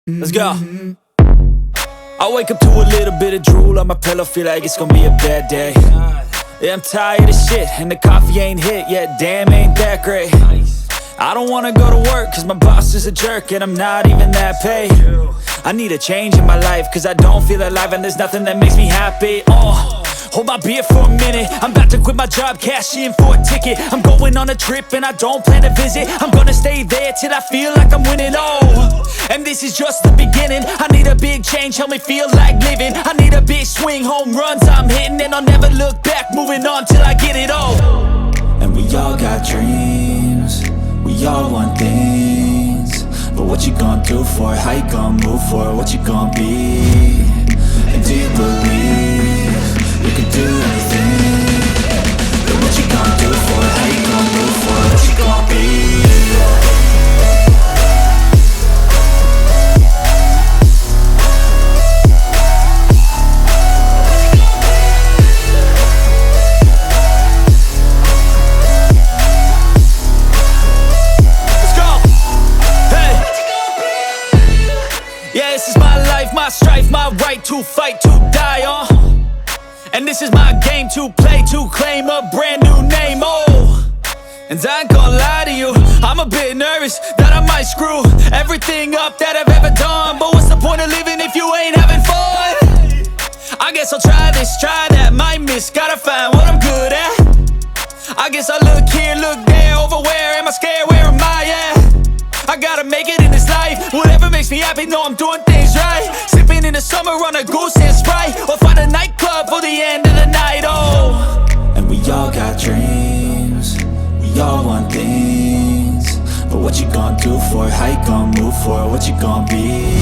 Let's go. I wake up to a little bit of drool on my pillow, feel like it's gonna be a bad day. Yeah, I'm tired of shit, and the coffee ain't hit yet, damn, ain't that great. I don't wanna go to work, cause my boss is a jerk, and I'm not even that paid. I need a change in my life, cause I don't feel alive, and there's nothing that makes me happy. Hold my beer for a minute, I'm about to quit my job, cash in for a ticket. I'm going on a trip and I don't plan to visit. I'm gonna stay there till I feel like I'm winning, and this is just the beginning. I need a big change, help me feel like living. I need a big swing, home runs I'm hitting, and I'll never look back, moving on till I get it all. And we all got dreams, we all want things, but what you gonna do for it? How you gonna move for it? What you gonna be? And do you believe you can do anything? But what you gonna do for it? How you gonna move for it? What you gonna be? My strife, my right to fight, to die on. And this is my game to play, to claim a brand new name, And I ain't gonna lie to you, I'm a bit nervous that I might screw everything up that I've ever done. But what's the point of living if you ain't having fun? I guess I'll try this, try that, might miss, gotta find what I'm good at. I guess I look here, look there, over where am I scared, where am I at? I gotta make it in this life, whatever makes me happy, know I'm doing things right. Sipping in the summer on a goose and Sprite, or find a nightclub for the end of the night, And we all got dreams, we all want things, but what you gonna do for it? How you gonna move for it? What you gonna be?